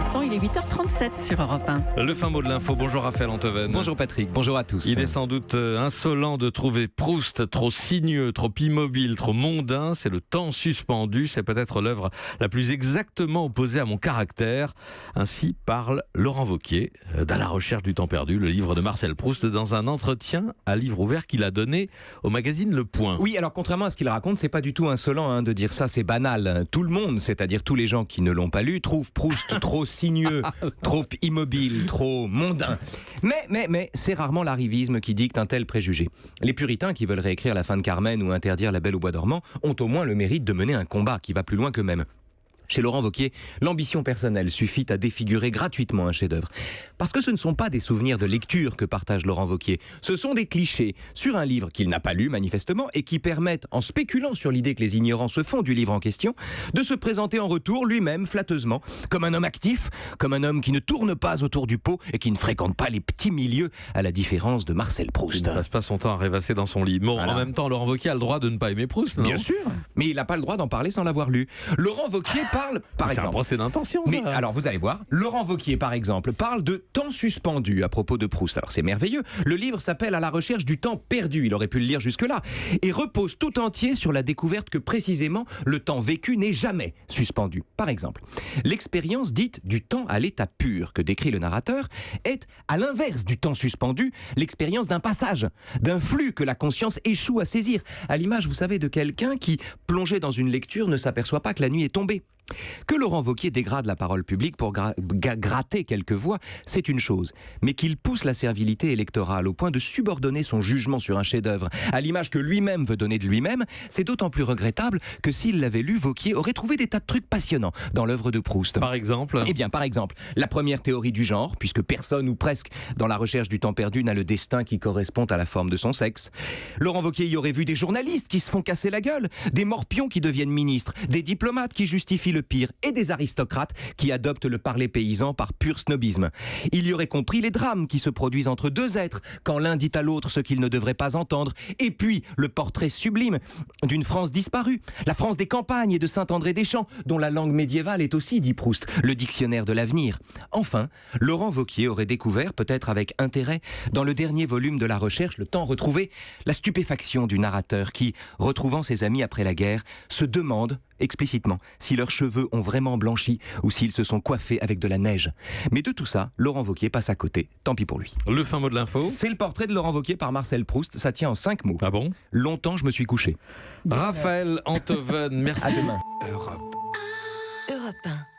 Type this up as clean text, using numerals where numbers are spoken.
l'instant, il est 8h37 sur Europe 1. Le fin mot de l'info. Bonjour Raphaël Antoven. Bonjour Patrick, bonjour à tous. Il est sans doute insolent de trouver Proust trop sinueux, trop immobile, trop mondain. C'est le temps suspendu. C'est peut-être l'œuvre la plus exactement opposée à mon caractère. Ainsi parle Laurent Wauquiez d'À la recherche du temps perdu, le livre de Marcel Proust, dans un entretien à livre ouvert qu'il a donné au magazine Le Point. Oui, alors contrairement à ce qu'il raconte, c'est pas du tout insolent de dire ça, c'est banal. Tout le monde, c'est-à-dire tous les gens qui ne l'ont pas lu, trouvent Proust trop sinueux, trop immobile, trop mondain. Mais c'est rarement l'arrivisme qui dicte un tel préjugé. Les puritains qui veulent réécrire la fin de Carmen ou interdire La Belle au bois dormant ont au moins le mérite de mener un combat qui va plus loin qu'eux-mêmes. Chez Laurent Wauquiez, l'ambition personnelle suffit à défigurer gratuitement un chef-d'œuvre. Parce que ce ne sont pas des souvenirs de lecture que partage Laurent Wauquiez, ce sont des clichés sur un livre qu'il n'a pas lu manifestement et qui permettent, en spéculant sur l'idée que les ignorants se font du livre en question, de se présenter en retour lui-même flatteusement, comme un homme actif, comme un homme qui ne tourne pas autour du pot et qui ne fréquente pas les petits milieux, à la différence de Marcel Proust. Il ne passe pas son temps à rêvasser dans son lit. Bon, voilà. En même temps, Laurent Wauquiez a le droit de ne pas aimer Proust, non ? Bien sûr, mais il n'a pas le droit d'en parler sans l'avoir lu. Laurent Wauquiez parle, par exemple... C'est un procès d'intention, ça. Mais alors, vous allez voir, Laurent Wauquiez, par exemple, parle de temps suspendu à propos de Proust. Alors, c'est merveilleux. Le livre s'appelle À la recherche du temps perdu. Il aurait pu le lire jusque-là. Et repose tout entier sur la découverte que, précisément, le temps vécu n'est jamais suspendu. Par exemple, l'expérience dite du temps à l'état pur que décrit le narrateur est, à l'inverse du temps suspendu, l'expérience d'un passage, d'un flux que la conscience échoue à saisir. À l'image, vous savez, de quelqu'un qui, plongé dans une lecture, ne s'aperçoit pas que la nuit est tombée. Que Laurent Wauquiez dégrade la parole publique pour gratter quelques voix, c'est une chose. Mais qu'il pousse la servilité électorale au point de subordonner son jugement sur un chef-d'œuvre à l'image que lui-même veut donner de lui-même, c'est d'autant plus regrettable que s'il l'avait lu, Wauquiez aurait trouvé des tas de trucs passionnants dans l'œuvre de Proust. Par exemple ? Eh bien, par exemple, la première théorie du genre, puisque personne ou presque dans la recherche du temps perdu n'a le destin qui correspond à la forme de son sexe. Laurent Wauquiez y aurait vu des journalistes qui se font casser la gueule, des morpions qui deviennent ministres, des diplomates qui justifient le pire et des aristocrates qui adoptent le parler paysan par pur snobisme. Il y aurait compris les drames qui se produisent entre deux êtres quand l'un dit à l'autre ce qu'il ne devrait pas entendre, et puis le portrait sublime d'une France disparue, la France des campagnes et de Saint-André-des-Champs, dont la langue médiévale est aussi, dit Proust, le dictionnaire de l'avenir. Enfin, Laurent Wauquiez aurait découvert, peut-être avec intérêt, dans le dernier volume de La Recherche, Le Temps retrouvé, la stupéfaction du narrateur qui, retrouvant ses amis après la guerre, se demande explicitement si leurs cheveux ont vraiment blanchi ou s'ils se sont coiffés avec de la neige. Mais de tout ça, Laurent Wauquiez passe à côté. Tant pis pour lui. Le fin mot de l'info. C'est le portrait de Laurent Wauquiez par Marcel Proust. Ça tient en 5 mots. Ah bon ? Longtemps, je me suis couché. Raphaël Antoven, merci. À demain. Europe 1.